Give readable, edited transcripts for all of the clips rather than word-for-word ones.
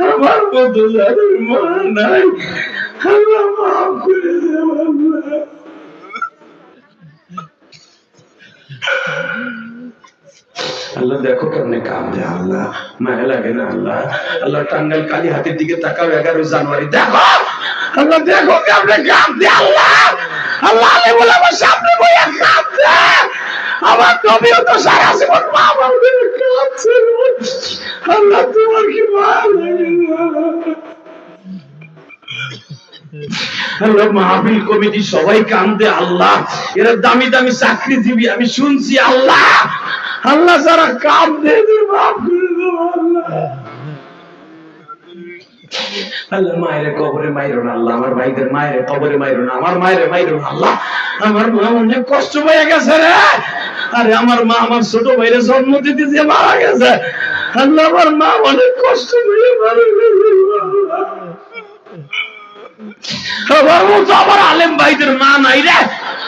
আমার মতো যাদের মা নাই আল্লাহ মাফ করে দেব আল্লাহ। দেখো কেমনে কাঁদে আল্লাহ, মায়া লাগে না আল্লাহ? আল্লাহ টাঙ্গাইল কালী হাতের দিকে তাকাও, 11 জানুয়ারি দেখো আল্লাহ, দেখো কেমনে কাঁদে আল্লাহ। আল্লাহ আলে বলে আমার সামনে বইয়া কাঁদছে, আমার কবিও তো সারা জীবন মা বাবা কাঁদছে। আল্লাহ তোমার কি মায়া লাগে না? আল্লাহ মাহফিল কমিটি সবাই কান্দে আল্লাহ, এরা দামি দামি চাকরিজীবী আমি শুনছি আল্লাহ। আল্লাহ যারা কান্দে মাফ করে দাও আল্লাহ। আল্লাহ মায়ের কবরে মাইরো না আল্লাহ, আমার ভাইদের মায়ের কবরে মাইরো না, আমার মায়ের মাইরো না আল্লাহ। আমার মা অনেক কষ্ট পেয়ে গেছে রে, আরে আমার মা আমার ছোট ভাইরে জন্ম দিতে যে মারা গেছে। আল্লাহ আমার মা অনেক কষ্ট পেয়ে মারা গেছে। আমার মতো আমার আলেম ভাইদের মা নাই রে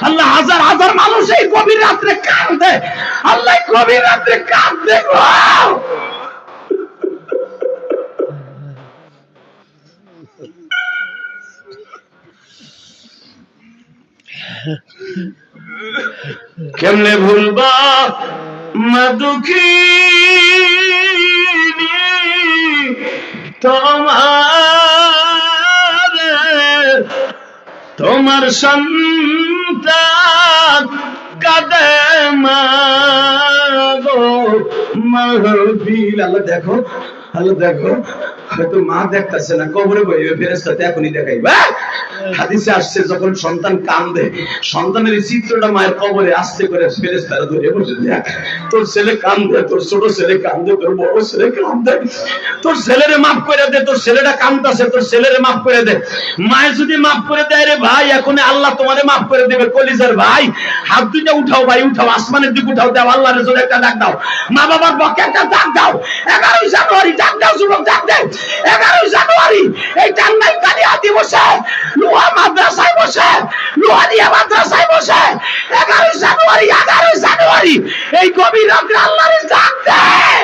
আল্লাহ। হাজার হাজার মানুষ এই গভীর রাত্রে কাঁদে আল্লাহ, গভীর রাত্রে কাঁদে গো। কেমনে ভুলবা মা দুঃখী তোমার সন্তান কাঁদে মা গো মাহফিল। আল্লাহ দেখো, আল্লাহ দেখো, হয়তো মা দেখতেছে না, কবরে বইবে ফেরেশতাতে এখনই দেখাইবা। হাদিসে আসছে যখন সন্তান কাঁদে, সন্তানের চিত্রটা মায়ের কবরে আস্তে করে ফেরেশতারা ধরে বসে দেখ, তোর ছেলে কাঁদে, তোর ছোট ছেলে কাঁদে, তোর বড় ছেলে কাঁদে, তোর ছেলেরে মাফ করে দে, তোর ছেলেটা কাঁদতেছে, তোর ছেলেরে মাফ করে দে। মায়ের যদি মাফ করে দেয় রে ভাই, এখন আল্লাহ তোমারে মাফ করে দেবে। কলিজার ভাই হাত দুইটা উঠাও ভাই, উঠাও, আসমানের দিকে উঠাও, দাও আল্লাহর জন্য একটা ডাক দাও, মা বাবার পক্ষে একটা ডাক দাও। 11 জানুয়ারি ডাক দাও, যুবক ডাক দেয়। 11 জানুয়ারি এই টাঙ্গাইল কালিয়া দিবসে লোহা মাদ্রাসায় বসে, লোহানিয়া মাদ্রাসায় বসে 11 জানুয়ারি এই গভীর রাত্রে আল্লাহর ডাক দেয়।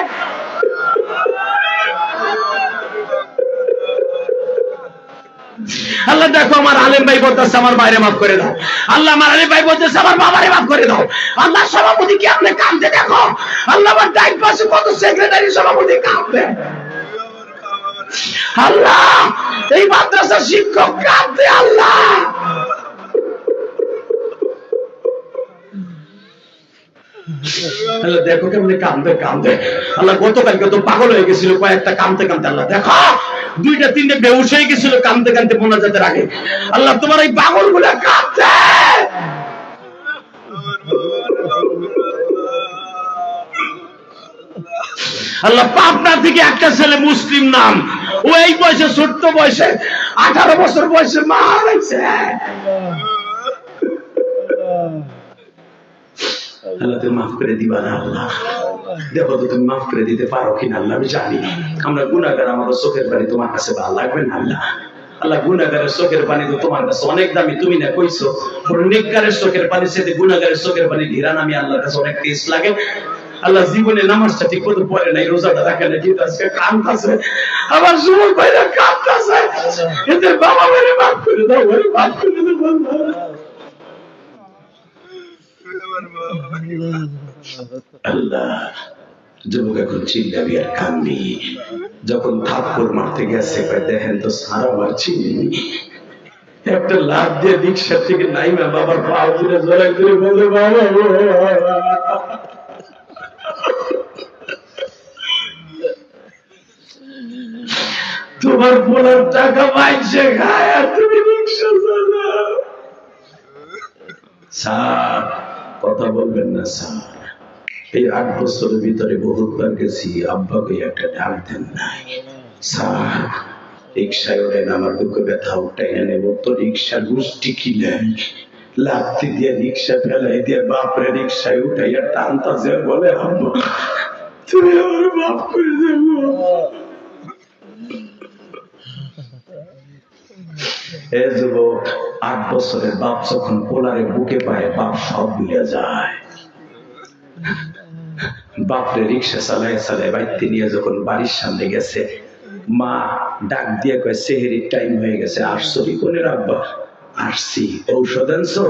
আল্লাহ দেখো আমার আলেম ভাই বলতেছে আমার বাইরে মাফ করে দাও। আল্লাহ আমার আলেম ভাই বলতেছে আমার বাবারে মাফ করে দাও। আল্লাহ সভাপতি কি আপনি কাঁদতে দেখো, আল্লাহ আমার ডাইন পাশে কত সেক্রেটারি সভাপতি কাঁদবে। আল্লাহ এই মাদ্রাসার শিক্ষক কাঁদতে আল্লাহ। আল্লাহ দেখো কেমনে কাঁদবে কাঁদবে। আল্লাহ গতকালকে তো পাগল হয়ে গেছিল কয়েকটা কাঁদতে কাঁদতে, আল্লাহ দেখো 2টা 3টে বেহুশ হয়ে গেছিল কাঁদতে কাঁদতে মোনাজাতের আগে। আল্লাহ তোমার এই পাগল গুলা কাঁদছে। আল্লাহ পাবনা থেকে একটা ছেলে মুসলিম নাম, ও এই বয়সে, ছোট্ট বয়সে 18 বছর বয়সে মারা গেছে। আল্লাহ তুমি মাফ করে দিবা না আল্লাহ? দেখো তো তুমি মাফ করে দিতে পারো কিনা আল্লাহ। আমি জানি আমরা গুনাহগার, আমার চোখের পানি তোমার কাছে ভালো লাগবে না আল্লাহ। আল্লাহ গুনাহগারের চোখের পানি তো তোমার কাছে অনেক দামি, তুমি না কইছো নেককারের চোখের পানি সাথে গুনাহগারের চোখের পানি ঘিরান আমি আল্লাহর কাছে অনেক টেস্ট লাগে। আল্লাহ জীবনে নামাজটা ঠিক মতো পড়ে নাই, রোজাটা রাখে না, কিন্তু আজকে কাঁদতেছে আমার যুবক ভাইরা কাঁদতেছে, এদের বাবা মেরে মাফ করে দাও, মাফ করে দাও আল্লাহ। যুবক এখন চিল্লাবি আর কান্দি, যখন থাপ্পড় মারতে গেছে দেখেন তো সারা মারছি, একটা লাভ দিয়ে রিক্সা থেকে নাইমা বাবার পা জুড়ে জড়াই করে বলে বাবা তোমার বলার টাকা পাইছে খায় আর তুমি রিক্সা চালাও। স্যার কথা বলবেন না স্যার, এই 8 বছরের ভিতরে বহুতবার গেছি, আব্বাকে একটা ডাক দেন নাই। স্যার রিক্সায় ওঠেন, আমার দুঃখ ব্যথা উঠাই না নেব তো, রিক্সার গোষ্ঠী কিনেন, লাথি দিয়ে রিক্সা ফেলাই দিয়ে বাপরে রিক্সায় উঠাইয়া টানতাছে, বলে আব্বা তুমি আমার মাফ করে দেবো। এ যুবক 8 বছরের বাপ যখন পোলারে বুকে পায়, বাপ সব ভুলে যায়। বাপরে রিক্সা চালায় চালায় বাইতে নিয়ে যখন বাড়ির সামনে গেছে, মা ডাক দিয়ে কয় সেহেরির টাইম হয়ে গেছে, আসছো কি কোনে রাখবা? আসছি। ঔষধ আনছো?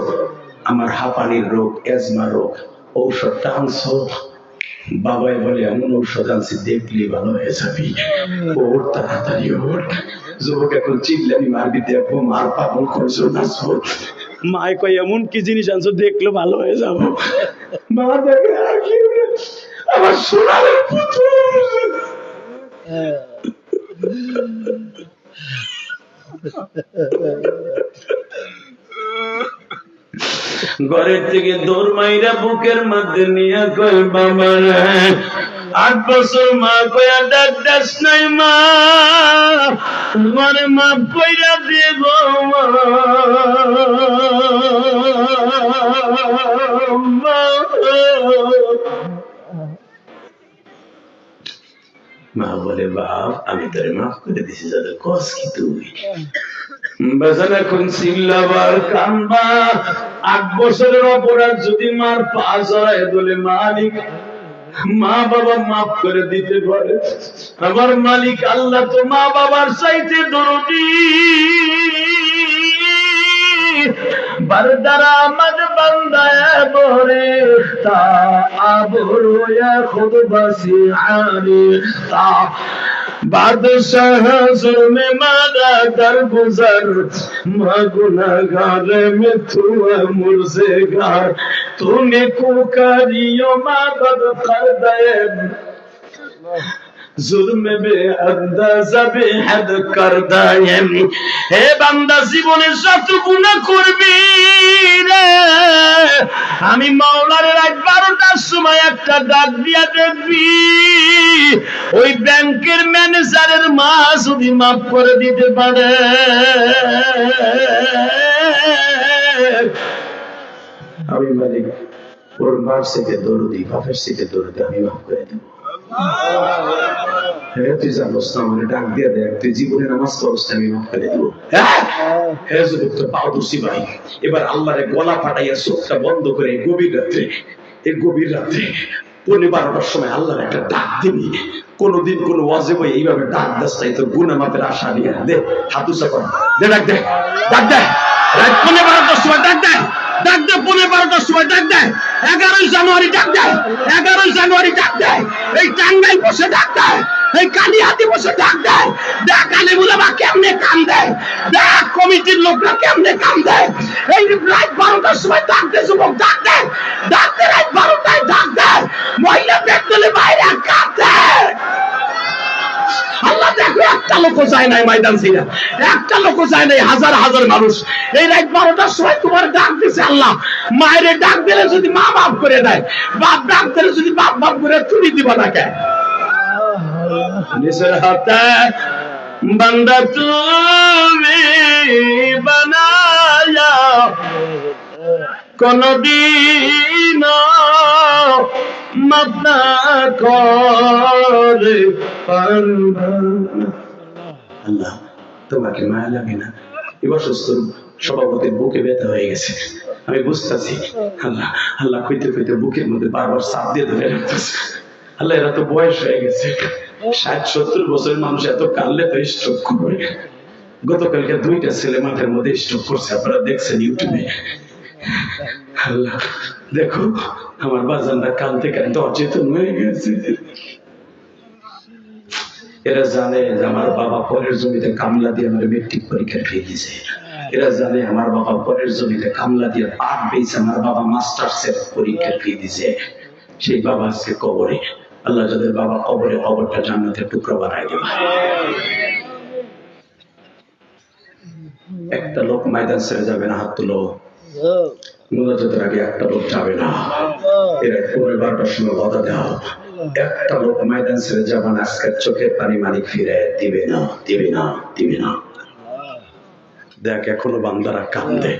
আমার হাঁপানির রোগ, এজমা রোগ, ঔষধটা আনছো? বাবাই বলে এমন ঔষধ আনছি দেখলি ভালো হয়ে যাবি, ওর তাড়াতাড়ি ওর। যুবক এখন চিল্লানি মারবি, দেখবো মার পাগল করছো নাচবো। মায় কয় এমন কি জিনিস আনছো দেখলো ভালো হয়ে যাবো। মা দেখে আমার সোনার পুতুল। ঘরের থেকে দৌড় মাইরা বুকের মধ্যে নিয়ে কয় বাবা রে 8 বছর মা কয়া ডাক দাস নাই মা, তোমারে মাফ কইরা দেব মা। বলে বাপ আমি তোরে মাফ করে দিছি, যাদের কস কি তুই বাজান এখন চিল্লাবার কান্দবা। 8 বছরের অপরাধ যদি মার পা জড়ায় বলে মালিক মা বাবা মাফ করে দিতে পারে। আমার মালিক আল্লাহ তো মা বাবার চাইতে দরদি। বারদারা মদ বান্দায় বরে তা আবরোয়া খুদ বসি আনি তা बादशाह में मारा दर गुजर गुनागार में तू मुर्सेगार तूने कुकारियों मदद कर दे जुल्म बेअंदाज़ा बेहद कर दे। हे बांदा জীবনে যত গুনাহ করবি রে, আমি মাওলার রাত 12টার সময় একটা ডাক দিয়া দেখবি, ওই ব্যাংকের ম্যানেজারের মা যদি মাফ করে দিতে পারে, আমি মালিক ওর মার থেকে দরদি, বাপের থেকে দরদি আমি মাফ করে দেব। হ্যাঁ তুই জানোস না আমার ডাক দিয়ে দেখ, তুই জীবনে নামাজ পড়স আমি মাফ করে দেব। হ্যাঁ যুবক তো পাও দোষী ভাই, এবার আল্লাহরে গলা ফাটাইয়া চোখটা বন্ধ করে গভীর রাত্রে, এই গভীর রাত্রে 12টার সময় আল্লাহর একটা ডাক দিবি। কোনদিন কোন ওয়াজে বই এইভাবে ডাক দাস চাই তোর গুনাহ মাপের আশা নিয়ে দে, হাত উঁচা কর, দে ডাক দে, ডাক দে, রাত 12টার সময় ডাক দে, ডাক দে 12টার সময় ডাক দে, 11ই জানুয়ারি ডাক দে, 11ই জানুয়ারি ডাক দে, এই টাঙ্গাইল বসে ডাক দে, এই কালিয়াতি বসে ডাক দেয়, দেখ আলিমুলামা কেমনে কান দেয়, দেখ কমিটির লোকরা কেমনে কান দেয়। এই রাত 12টার সময় ডাক দে যুবক, ডাক দে, ডাক দে, রাত 12টায় ডাক দেয়, মহিলা পেট্রোলে বাইরে কাঁদ দেয়। আল্লাহ দেখো একটা লোক যায় নাই ময়দান ছিল, একটা লোক যায় নাই, হাজার হাজার মানুষ এই রাত 12টার সময় তোমার ডাক দিছে আল্লাহ। মায়ের ডাক দিলে যদি মা মাফ করে দেয়, বাপ ডাক দিলে যদি বাপ মাফ করে, তুমি দিবা না কেন? নিজের হাতে বান্দা তুমি বানায়া কোনদিন মাফ না করে পারবা। আল্লাহ তোমাকে মায়া লাগে না? এবার সুস্থ সভাপতির বুকে ব্যথা হয়ে গেছে, আমি বুঝতেছি। আল্লাহ আল্লাহ কইতে কইতে বুকের মধ্যে বারবার চাপ দিয়ে ধরে রাখতেছে। আল্লাহ এরা তো বয়স হয়ে গেছে, 60-70 বছরের মানুষ এত কানলে তো স্ট্রোক করে। গতকালকে 2টা ছেলে মাঠের মধ্যে স্ট্রোক করছে, আপনারা দেখছেন ইউটিউবে। আল্লাহ দেখো আমার বাজানরা কানতে কানতে অচেতন হয়ে গেছে। এরা জানে যে আমার বাবা পরের জমিতে কামলা দিয়ে আমার মেট্রিক পরীক্ষা ফেলে দিয়েছে। এরা জানে আমার বাবা পরের জমিতে কামলা দিয়ে পাট পেয়েছে, আমার বাবা মাস্টার্সের পরীক্ষা ফেলে দিয়েছে। সেই বাবা আজকে কবরে। আল্লাহ যাদের বাবা কবরে, কবরটা জান্নাতের টুকরা বানাই দেবে। একটা লোক ময়দান ছেড়ে যাবে না, হাত তুলো। মুনাজাতের আগে একটা লোক যাবে না, এরা 12টার সময় কথা দাও, একটা লোক ময়দান ছেড়ে যাবে না। আজকের চোখের পানি মালিক ফিরে দিবে না, দিবে না, দিবে না। দেখ এখনো বান্দারা কান্দে।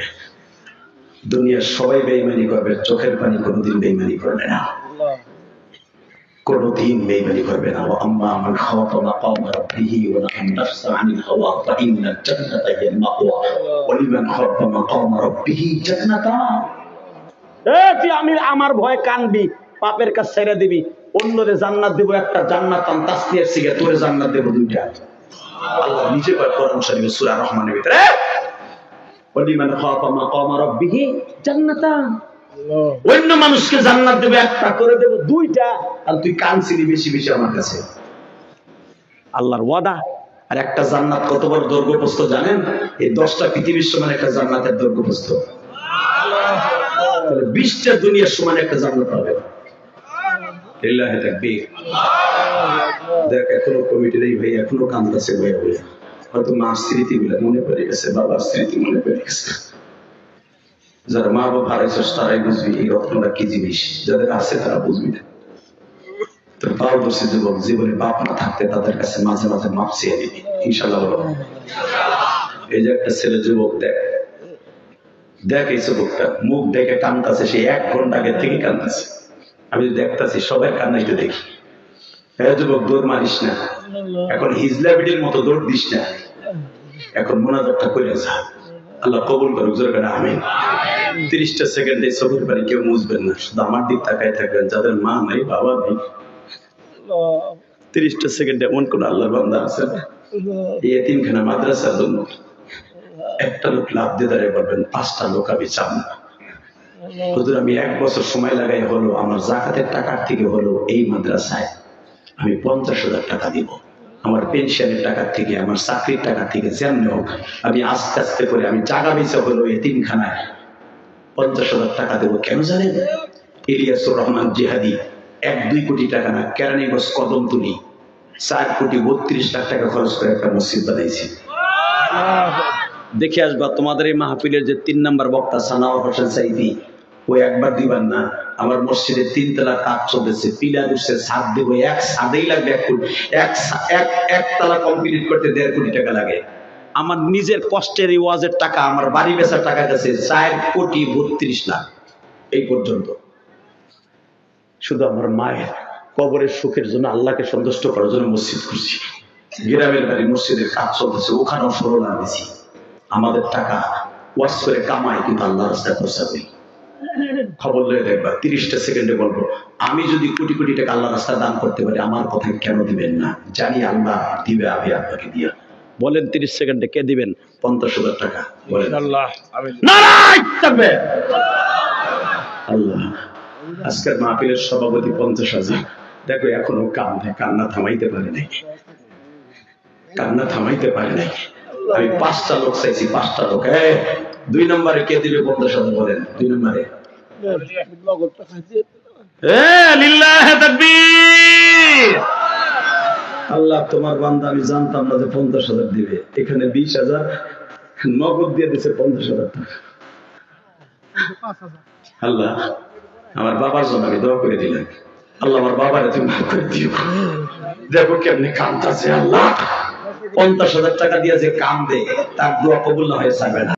দুনিয়ার সবাই বেঈমানি করবে, চোখের পানি কোনোদিন বেঈমানি করবে না, কোনদিন বেঈমানি করবে না। আম্মা মান খাওয়া মাকাম রাব্বিহি ওয়া নাহা নাফসা আনিল হাওয়া ফাইন্নাল জান্নাতা হিয়াল মাওয়া ওয়া লিমান খাফা মাকাম রাব্বিহি জান্নাতান। তুই আমার ভয় কানবি, পাপের কাজ ছেড়ে দিবি, অন্যরে জান্নাত দেব একটা, জান্নাতান তাসনিয়ার সিগা, তোরে জান্নাত দেব 2টা। আল্লাহ নিজে কয় কোরআন শরীফে সূরা রহমানের ভিতরে ওয়ালিমান খাফা মাকাম রাব্বিহি জান্নাতান, অন্য মানুষকে জান্নাত দেবে একটা করে দেব দুইটা, আর তুই কানছিলি বেশি বেশি আমার কাছে। আল্লাহর ওয়াদা। আর একটা জান্নাত কত বড় দৈর্ঘ্যপ্রস্থ জানেন? এই 10টা পৃথিবীর সমান একটা জান্নাতের দৈর্ঘ্যপ্রস্থ। তাহলে 20টা দুনিয়ার সমান একটা জান্নাত হবে। লিল্লাহি তাকবীর। দেখ এখনো কমিটির এই ভাই এখনো কাঁদতেছে ভাই, হয়তো মার স্মৃতিগুলো মনে পড়ে গেছে, বাবার স্মৃতি মনে পড়ে গেছে। যারা মা বাবা হারাইছিস তারাই বুঝবি এই রত্নটা কি জিনিস, যাদের আছে তারা বুঝবি না। তোর পারদর্শী যুবক জীবনে বাপ না থাকতে তাদের কাছে মাঝে মাঝে মাপ চেয়ে নিবি, ইনশাআল্লাহ বলো। এই যে একটা ছেলে যুবক দেখ দেখ, এই যুবকটা মুখ দেখে কাঁদতেছে, সে 1 ঘন্টা আগে থেকে কাঁদতেছে। আমি দেখতেছি সবাই কান্নাইতে দেখি। হ্যাঁ যুবক, দৌড় মারিস না, এখন হিজলা বিডির মতো দৌড় দিস না, এখন মোনাজাতটা করে যা। আল্লাহ কবুল করুক, জোরে করে আমিন। 30টা সেকেন্ডে চোখের পানি কেউ মুছবেন না, শুধু আমার দিক তাকায় থাকবেন যাদের মা নাই বাবা নেই। 30টা সেকেন্ডে এমন কোন আল্লাহর বান্দা আছে এই এতিমখানা মাদ্রাসার জন্য একটা লোক লাভ দিয়ে দাঁড়িয়ে বলবেন 5টা লোক আমি চান না। হুজুর আমি 1 বছর সময় লাগাই হলো আমার যাকাতের টাকার থেকে হলো এই মাদ্রাসায় আমি 50,000 টাকা দিব, আমার পেনশনের টাকা থেকে আমার চাকরির টাকা থেকে যেমনি হোক আমি আস্তে আস্তে করে আমি জায়গা বেচে হলো এতিমখানায় 50,000 টাকা দেবো। কেন জানেন? ইলিয়াসুর রহমান জিহাদি 1-2 কোটি টাকা না, কেরানীগঞ্জ কদমতলী 4 কোটি 32 লাখ টাকা খরচ করে একটা মসজিদ বানাইছি। দেখে আসবা তোমাদের এই মাহফিলের যে 3 নম্বর বক্তা সানাওয়ার হোসেন সাইদি, ওই একবার দিবার না, আমার মসজিদে 3 তলা কাজ চলতেছে, পিলার উঠছে, ছাদ দেবো, এক ছাদেই লাগবে 1 কোটি, এক তলা কমপ্লিট করতে 1.5 কোটি টাকা লাগে। আমার নিজের কষ্টের এই ওয়াজের টাকা, আমার বাড়ি বেচার টাকা গেছে 4 কোটি 32 লাখ এই পর্যন্ত। শুধু আমার মায়ের কবরের সুখের জন্য, আল্লাহকে সন্তুষ্ট করার জন্য মসজিদ করছি। গ্রামের বাড়ি মসজিদের কাজ চলতেছে, ওখানেও 16 লাখ দিছি। আমাদের টাকা ওয়াজ করে কামাই, কিন্তু আল্লাহর রাস্তায় পৌঁছাবে। খবর লয়ে দেখবা 30টা সেকেন্ডে বলবো, আমি যদি কোটি কোটি টাকা আল্লাহর রাস্তায় দান করতে পারি আমার কথা কেন দিবেন না? জানি আল্লাহ দিবে, আমি আপনাকে দিয়া। বলেন 30 সেকেন্ডে কে দিবেন 50,000 টাকা? বলেন আল্লাহ। নারায়ে তাকবীর। আল্লাহ। আজকের মাহফিলের সভাপতি 50,000। দেখো এখনো কান্দে, কান্না থামাইতে পারে নাই, কান্না থামাইতে পারে নাই। আমি 5টা লোক চাইছি, 5টা লোক। 2 নম্বরে কে দিবে 50,000? বলেন 2 নম্বরে। লিল্লাহি তাকবীর। আল্লাহ তোমার বান্দা আমি জানতাম না যে 50,000 দিবে, এখানে 20,000 নগদ দিয়ে দিছে 50,000 টাকা। আল্লাহ আমার বাবার জন্য আমি দোয়া করে দিলাম, আল্লাহ আমার বাবারে তুমি মাফ করে দিও। দেখো কেমনে কাঁদতেছে। আল্লাহ 50,000 টাকা দিয়ে যে কান্দে তার দোয়া কবুল না হয়ে যাবে না।